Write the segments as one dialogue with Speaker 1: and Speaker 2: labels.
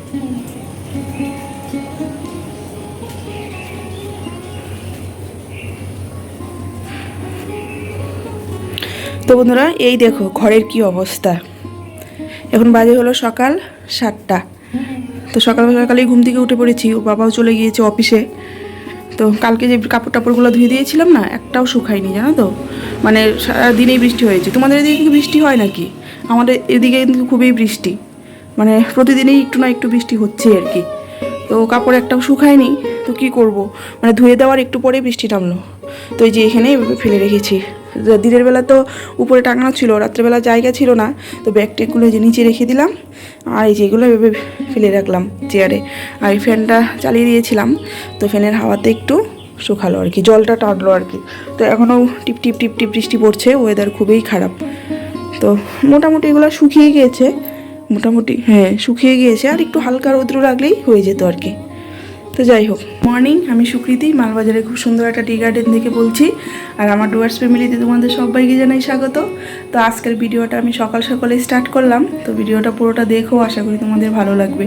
Speaker 1: তো বন্ধুরা, এই দেখো ঘরের কি অবস্থা। এখন বাজে হলো সকাল 7টা। তো সকালবেলাকালেই ঘুম থেকে উঠে পড়েছি, ও বাবাও চলে গিয়েছে অফিসে। তো কালকে যে কাপড় টাপড়গুলো ধুয়ে দিয়েছিলাম না, একটাও শুকায়নি জানো তো। মানে সারাদিনেই বৃষ্টি হয়েছে। তোমাদের এদিকে কি বৃষ্টি হয় নাকি? আমাদের এদিকে কিন্তু খুবই বৃষ্টি, মানে প্রতিদিনই একটু না একটু বৃষ্টি হচ্ছে আর কি। তো কাপড় একটাও শুকায়নি, তো কি করব, মানে ধুয়ে দেওয়ার একটু পরে বৃষ্টি নামলো। তো এই যে এখানে ফেলে রেখেছি। দিনের বেলা তো উপরে টাঙানো ছিল, রাত্রেবেলা জায়গা ছিল না, তো ব্যাগ ট্যাগগুলো যে নিচে রেখে দিলাম। আর এই যেগুলো এভাবে ফেলে রাখলাম চেয়ারে। আর এই ফ্যানটা চালিয়ে দিয়েছিলাম, তো ফ্যানের হাওয়াতে একটু শুকালো আর কি, জলটা টানলো আর কি। তো এখনও টিপ টিপ টিপ টিপ বৃষ্টি পড়ছে, ওয়েদার খুবই খারাপ। তো মোটামুটি এগুলো শুকিয়ে গিয়েছে, মোটামুটি হ্যাঁ শুকিয়ে গিয়েছে। আর একটু হালকা রৌদ্র রাখলেই হয়ে যেত আর কি। তো যাই হোক, মর্নিং, আমি সুকৃতি, মালবাজারে খুব সুন্দর একটা টি গার্ডেন থেকে বলছি। আর আমার ডুয়ার্স ফ্যামিলিতে তোমাদের সবাইকে জানাই স্বাগত। তো আজকের ভিডিওটা আমি সকাল সকালে স্টার্ট করলাম, তো ভিডিওটা পুরোটা দেখো, আশা করি তোমাদের ভালো লাগবে।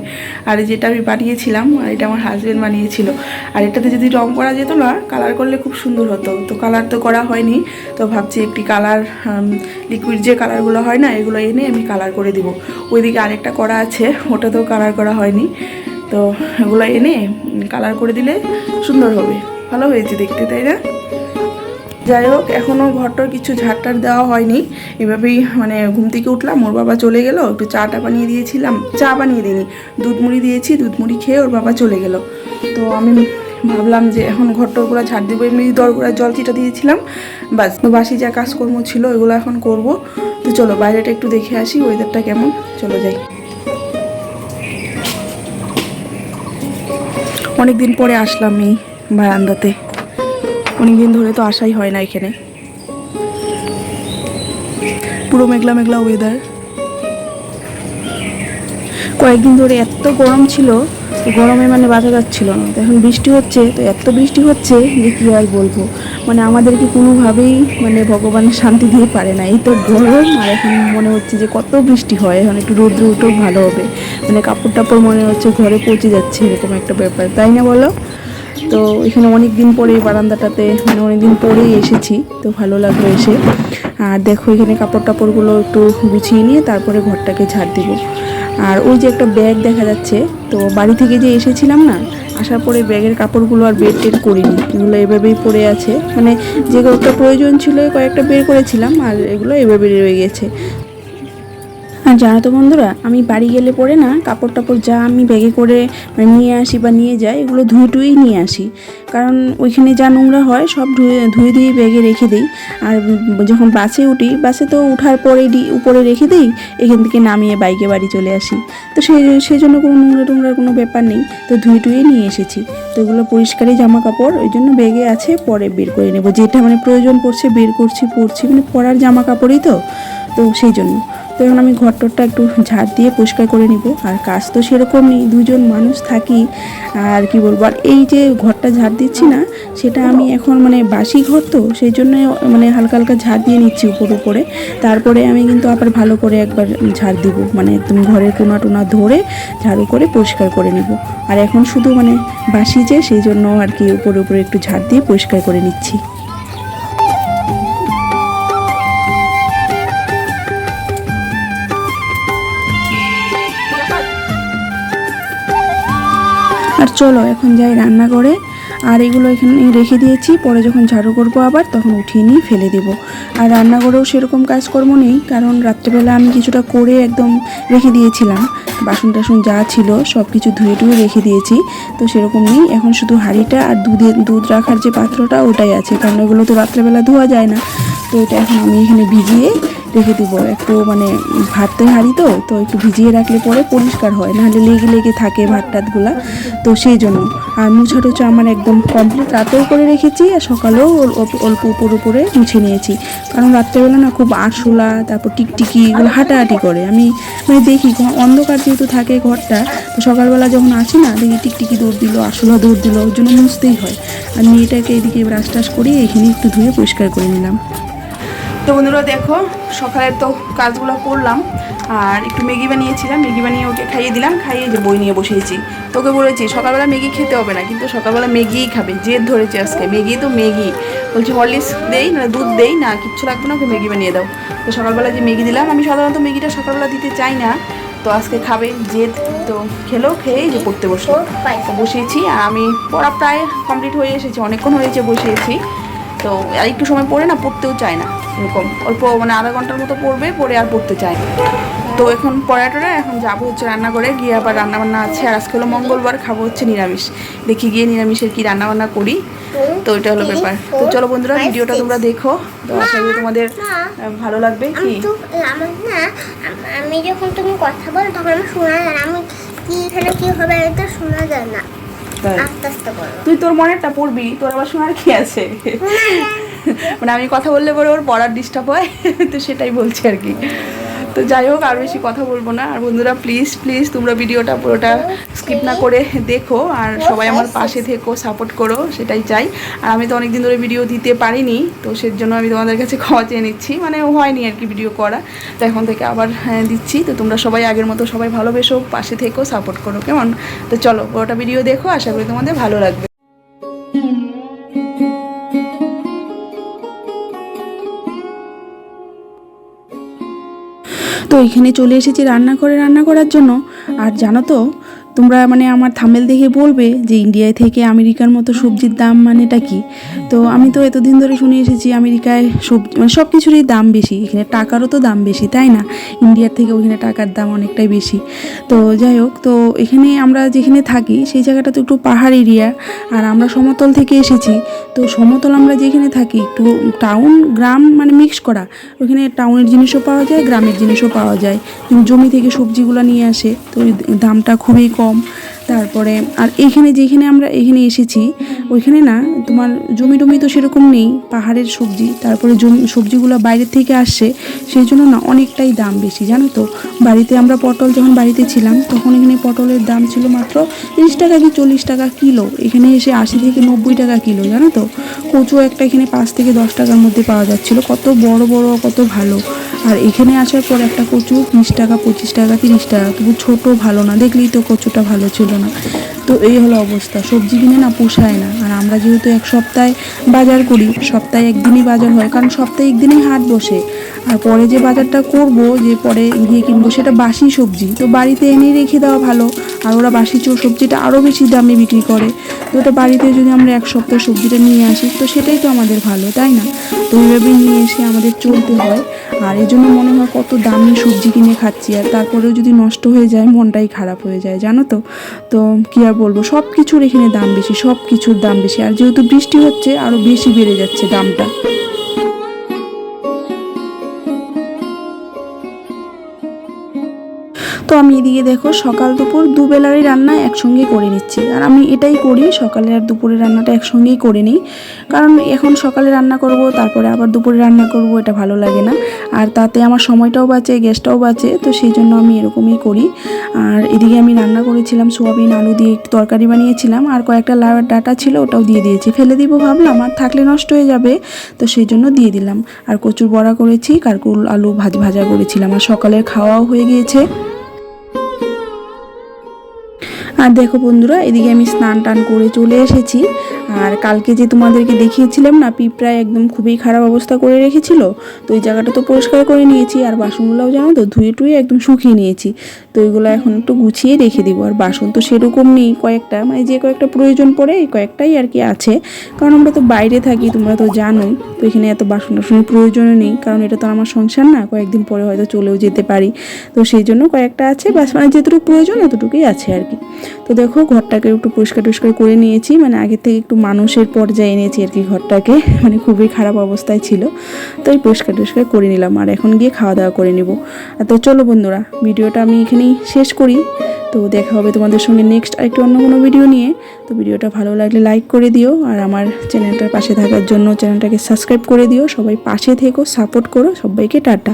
Speaker 1: আর যেটা আমি বানিয়েছিলাম, আর এটা আমার হাজব্যান্ড বানিয়েছিল। আর এটাতে যদি রং করা যেত না, কালার করলে খুব সুন্দর হতো। তো কালার তো করা হয়নি, তো ভাবছি একটি কালার, লিকুইড যে কালারগুলো হয় না, এগুলো এনে আমি কালার করে দিব। ওইদিকে আরেকটা করা আছে, ওটাতেও কালার করা হয়নি। তো এগুলো এনে কালার করে দিলে সুন্দর হবে, ভালো হয়েছে দেখতে, তাই না? যাই হোক, এখনও ঘরটার কিছু ঝাড়টার দেওয়া হয়নি। এভাবেই মানে ঘুম থেকে উঠলাম, ওর বাবা চলে গেল, একটু চাটা বানিয়ে দিয়েছিলাম, চা বানিয়ে দিইনি, দুধ মুড়ি দিয়েছি, দুধ মুড়ি খেয়ে ওর বাবা চলে গেল। তো আমি ভাবলাম যে এখন ঘরটারগুলো ঝাড় দেবো। এমনি দরগুড়ার জল চিটা দিয়েছিলাম, বাস। তো বাসি যা কাজকর্ম ছিল এগুলো এখন করব। তো চলো বাইরেটা একটু দেখে আসি, ওয়েদারটা কেমন, চলো যাই। অনেক দিন পরে আসলাম এই বারান্দাতে, অনেক দিন ধরে তো আসাই হয় না এখানে। পুরো মেঘলা মেঘলা ওয়েদার। কয়েকদিন ধরে এত গরম ছিল, গরমে মানে বাঁচা যাচ্ছিল না। তো এখন বৃষ্টি হচ্ছে, তো এত বৃষ্টি হচ্ছে যে কী আর বলবো। মানে আমাদেরকে কোনোভাবেই মানে ভগবান শান্তি দিয়ে পারে না। এই তো গরম, আর এখন মনে হচ্ছে যে কত বৃষ্টি হয়, এখন একটু রৌদ্র উঠেও ভালো হবে। মানে কাপড় টাপড় মনে হচ্ছে ঘরে পৌঁছে যাচ্ছে, এরকম একটা ব্যাপার, তাই না বলো? তো এখানে অনেক দিন পরে বারান্দাটাতে, মানে অনেক দিন পরেই এসেছি, তো ভালো লাগলো এসে। আর দেখো এখানে কাপড় টাপড়গুলো একটু গুছিয়ে নিয়ে তারপরে ঘরটাকে ঝাড় দিব। আর ওই যে একটা ব্যাগ দেখা যাচ্ছে, তো বাড়ি থেকে যে এসেছিলাম না, আসার পরে ব্যাগের কাপড়গুলো আর বের টের করিনি, এগুলো এভাবেই পড়ে আছে। মানে যে কয়েকটা প্রয়োজন ছিল কয়েকটা বের করেছিলাম, আর এগুলো এভাবে রয়ে গেছে। আর জানো তো বন্ধুরা, আমি বাড়ি গেলে পরে না কাপড় টাপড় যা আমি ব্যাগে করে নিয়ে আসি বা নিয়ে যাই, এগুলো ধুয়ে টুয়েই নিয়ে আসি। কারণ ওইখানে যা নোংরা হয় সব ধুয়ে ব্যাগে রেখে দিই। আর যখন বাসে উঠি, বাসে তো উঠার পরে উপরে রেখে দিই, এখান থেকে নামিয়ে বাইকে বাড়ি চলে আসি। তো সেই জন্য কোনো নোংরার কোনো ব্যাপার নেই, তো ধুয়ে টুয়ে নিয়ে এসেছি। তো এগুলো পরিষ্কারই জামা কাপড়, ওই জন্য ব্যাগে আছে, পরে বের করে নেব। যেটা মানে প্রয়োজন পড়ছে বের করছি, পরছি, মানে পরার জামা কাপড়ই তো সেই জন্য। তো এখন আমি ঘরটা একটু ঝাড় দিয়ে পরিষ্কার করে নিব। আর কাজ তো সেরকম নেই, দুজন মানুষ থাকি, আর কি বলবো। আর এই যে ঘরটা ঝাড় দিচ্ছি না, সেটা আমি এখন মানে বাসি ঘর, তো সেই জন্য মানে হালকা হালকা ঝাড় দিয়ে নিচ্ছি উপরে। তারপরে আমি কিন্তু আবার ভালো করে একবার ঝাড় দিব, মানে একদম ঘরের কোনা টোনা ধরে ঝাড়ু করে পরিষ্কার করে নিব। আর এখন শুধু মানে বাসি যে, সেই জন্য আর কি উপরে একটু ঝাড় দিয়ে পরিষ্কার করে নিচ্ছি। আর চলো এখন যাই রান্না করে। আর এগুলো এখানে রেখে দিয়েছি, পরে যখন ঝাড়ু করবো আবার তখন উঠিয়ে নিয়ে ফেলে দেব। আর রান্নাঘরেও সেরকম কাজকর্ম নেই, কারণ রাত্রেবেলা আমি কিছুটা করে একদম রেখে দিয়েছিলাম। বাসন টাসন যা ছিল সব কিছু ধুয়ে টুয়ে রেখে দিয়েছি, তো সেরকম নেই। এখন শুধু হাঁড়িটা আর দুধ রাখার যে পাত্রটা ওটাই আছে, কারণ ওগুলো তো রাত্রেবেলা ধোয়া যায় না। তো এটা এখন আমি এখানে ভিজিয়ে রেখে দেবো। একটু মানে ভাতের হাঁড়ি তো একটু ভিজিয়ে রাখলে পরে পরিষ্কার হয়, নাহলে লেগে থাকে ভাত টাতগুলা, তো সেই জন্য। আর মুছা টুছা আমার একদম কমপ্লিট, রাতেও করে রেখেছি আর সকালেও অল্প উপরে মুছে নিয়েছি। কারণ রাত্রেবেলা না খুব আরশোলা, তারপর টিকটিকি এগুলো হাঁটাহাঁটি করে। আমি মানে দেখি অন্ধকার যেহেতু থাকে ঘরটা, তো সকালবেলা যখন আসি না, দেখি টিকটিকি দৌড় দিল, আরশোলা দৌড় দিল, ওর জন্য মুছতেই হয়। আর মেয়েটাকে এদিকে ব্রাশ টাশ করিয়ে এখানে একটু ধুয়ে পরিষ্কার করে নিলাম। তো বন্ধুরা দেখো, সকালের তো কাজগুলো করলাম, আর একটু ম্যাগি বানিয়েছিলাম, ম্যাগি বানিয়ে ওকে খাইয়ে দিলাম, খাইয়ে যে বই নিয়ে বসিয়েছি। তোকে বলেছি সকালবেলা ম্যাগি খেতে হবে না, কিন্তু সকালবেলা ম্যাগিই খাবে, জেদ ধরেছে আজকে, ম্যাগি তো ম্যাগি। বলছি হরলিক্স দেই না, দুধ দেই না, কিচ্ছু লাগবে না, ওকে ম্যাগি বানিয়ে দাও। তো সকালবেলা যে ম্যাগি দিলাম, আমি সাধারণত ম্যাগিটা সকালবেলা দিতে চাই না, তো আজকে খাবে জেদ, তো খেলো, খেয়েই যে পড়তে বসলো। বসিয়েছি, আর আমি পড়া প্রায় কমপ্লিট হয়ে এসেছি, অনেকক্ষণ হয়েছে বসিয়েছি। তো আর একটু সময় পড়ে না, পড়তেও চায় না, এরকম অল্প মানে আধা ঘন্টার মতো পড়বে, পড়ে আর পড়তে চায় না। তো এখন পড়াটা এখন যাবো হচ্ছে রান্নাঘরে গিয়ে, আবার রান্নাবান্না আছে, আর আজকে হলো মঙ্গলবার, খাবো হচ্ছে নিরামিষ। দেখি গিয়ে নিরামিষের কি রান্নাবান্না করি, তো এটা হলো ব্যাপার। তো চলো বন্ধুরা, ভিডিওটা তোমরা দেখো, তো আশা করি তোমাদের ভালো লাগবে। কি
Speaker 2: আমি যখন তুমি কথা বলো তখন আমি শোনা যায় না, আমি কি এখানে কি হবে এটা শোনা যায় না। আস্তে আস্তে বলো,
Speaker 1: তুই তোর মনেরটা পড়বি, তোর আবার শোনার কি আছে? মানে আমি কথা বললে পরে ওর পড়ার ডিস্টার্ব হয়, তো সেটাই বলছি আর কি। তো যাই হোক, আর বেশি কথা বলবো না। আর বন্ধুরা প্লিজ প্লিজ তোমরা ভিডিওটা পুরোটা স্কিপ না করে দেখো, আর সবাই আমার পাশে থেকো, সাপোর্ট করো, সেটাই চাই। আর আমি তো অনেকদিন ধরে ভিডিও দিতে পারিনি, তো সেজন্য আমি তোমাদের কাছে ক্ষমা চেয়ে নিচ্ছি, মানে হয়নি আর কি ভিডিও করা, তো এখন থেকে আবার দিচ্ছি। তো তোমরা সবাই আগের মতো সবাই ভালোবেসো, পাশে থেকো, সাপোর্ট করো, কেমন? তো চলো পুরোটা ভিডিও দেখো, আশা করি তোমাদের ভালো লাগবে। তো এখানে চলে এসেছি রান্নাঘরে রান্না করার জন্য। আর জানো তো, তোমরা মানে আমার থাম্বনেল দেখে বলবে যে ইন্ডিয়ায় থেকে আমেরিকার মতো সবজির দাম মানেটা কি। তো আমি তো এতদিন ধরে শুনে এসেছি আমেরিকায় সবজি মানে সব কিছুরই দাম বেশি, এখানে টাকারও তো দাম বেশি, তাই না? ইন্ডিয়ার থেকে ওইখানে টাকার দাম অনেকটাই বেশি। তো যাই হোক, তো এখানে আমরা যেখানে থাকি সেই জায়গাটা তো একটু পাহাড় এরিয়া, আর আমরা সমতল থেকে এসেছি। তো সমতল আমরা যেখানে থাকি, একটু টাউন গ্রাম মানে মিক্স করা, ওইখানে টাউনের জিনিসও পাওয়া যায়, গ্রামের জিনিসও পাওয়া যায়। জমি থেকে সবজিগুলো নিয়ে আসে, তো দামটা খুবই কম। তারপরে আর এইখানে যেখানে আমরা এখানে এসেছি, ওইখানে না তোমার জমি টমি তো সেরকম নেই, পাহাড়ের সবজি, তারপরে সবজিগুলো বাইরের থেকে আসছে, সেই জন্য না অনেকটাই দাম বেশি, জানো তো। বাড়িতে আমরা পটল যখন বাড়িতে ছিলাম, তখন এখানে পটলের দাম ছিল মাত্র 30 টাকা কি 40 টাকা কিলো, এখানে এসে 80 থেকে 90 টাকা কিলো, জানো তো। কচু একটা এখানে 5 থেকে 10 টাকার মধ্যে পাওয়া যাচ্ছিল, কত বড় বড়, কত ভালো। আর এখানে আসার পর একটা কচু 20 টাকা 25 টাকা 30 টাকা, কিন্তু ছোটো ভালো না, দেখলেই তো কচুটা ভালো ছিল না। তো এই হলো অবস্থা, সবজি কিনে না পোষায় না। আর আমরা যেহেতু এক সপ্তাহে বাজার করি, সপ্তাহে একদিনই বাজার হয়, কারণ সপ্তাহে একদিনই হাট বসে। আর পরে যে বাজারটা করব, যে পরে গিয়ে কিনবো, সেটা বাসি সবজি, তো বাড়িতে এনে রেখে দেওয়া ভালো। আর ওরা বাসি সবজিটা আরও বেশি দামে বিক্রি করে, তো ওটা বাড়িতে যদি আমরা এক সপ্তাহ সবজিটা নিয়ে আসি, তো সেটাই তো আমাদের ভালো, তাই না? তো ওইভাবেই নিয়ে এসে আমাদের চলতে হয়। আর এই জন্য মনে হয় কত দামি সবজি কিনে খাচ্ছি, আর তারপরেও যদি নষ্ট হয়ে যায় মনটাই খারাপ হয়ে যায়, জানো তো। তো কী আর বলবো, সব কিছুর এখানে দাম বেশি, সব কিছুর দাম বেশি। আর যেহেতু বৃষ্টি হচ্ছে, আরও বেশি বেড়ে যাচ্ছে দামটা। তো আমি এদিকে দেখো সকাল দুপুর দুবেলারই রান্না একসঙ্গে করে নিচ্ছি। আর আমি এটাই করি, সকালে আর দুপুরে রান্নাটা একসঙ্গেই করে নিই, কারণ এখন সকালে রান্না করব, তারপরে আবার দুপুরে রান্না করব, এটা ভালো লাগে না। আর তাতে আমার সময়টাও বাঁচে, গ্যাসটাও বাঁচে, তো সেই জন্য আমি এরকমই করি। আর এদিকে আমি রান্না করেছিলাম সোয়াবিন আলু দিয়ে একটু তরকারি বানিয়েছিলাম, আর কয়েকটা লাউয়ের ডাঁটা ছিল, ওটাও দিয়ে দিয়েছি, ফেলে দিব ভাবলাম, আর থাকলে নষ্ট হয়ে যাবে, তো সেই জন্য দিয়ে দিলাম। আর কচুর বড়া করেছি, কারকুল আলু ভাজা করেছিলাম, আর সকালের খাওয়াও হয়ে গিয়েছে। আর দেখো বন্ধুরা, এদিকে আমি স্নান টান করে চলে এসেছি। আর কালকে যে তোমাদেরকে দেখিয়েছিলাম না, পিঁপড়ায় একদম খুবই খারাপ অবস্থা করে রেখেছিল, তো ওই জায়গাটা তো পরিষ্কার করে নিয়েছি। আর বাসনগুলোও জানো তো ধুয়ে টুয়ে একদম শুকিয়ে নিয়েছি, তো ওইগুলো এখন একটু গুছিয়ে রেখে দিব। আর বাসন তো সেরকম নেই, কয়েকটা মানে যে কয়েকটা প্রয়োজন পড়ে এই কয়েকটাই আর কি আছে, কারণ আমরা তো বাইরে থাকি, তোমরা তো জানোই। তো এখানে এত বাসন টাসনের প্রয়োজনও নেই, কারণ এটা তো আমার সংসার না, কয়েকদিন পরে হয়তো চলেও যেতে পারি, তো সেই জন্য কয়েকটা আছে, বাস মানে যেটুকু প্রয়োজন অতটুকুই আছে আর কি। তো দেখো ঘরটাকে একটু পরিষ্কার টরিষ্কার করে নিয়েছি, মানে আগে থেকে একটু মানুষের পর্যায়ে এনেছি আর কি ঘরটাকে, মানে খুবই খারাপ অবস্থায় ছিল, তো এই পরিষ্কার টরিষ্কার করে নিলাম। আর এখন গিয়ে খাওয়া দাওয়া করে নেব। তো চলো বন্ধুরা, ভিডিওটা আমি এখানেই শেষ করি। তো দেখা হবে তোমাদের সঙ্গে নেক্সট আরেকটু অন্য কোনো ভিডিও নিয়ে। তো ভিডিওটা ভালো লাগলে লাইক করে দিও, আর আমার চ্যানেলটার পাশে থাকার জন্য চ্যানেলটাকে সাবস্ক্রাইব করে দিও। সবাই পাশে থেকো, সাপোর্ট করো, সবাইকে টাটা।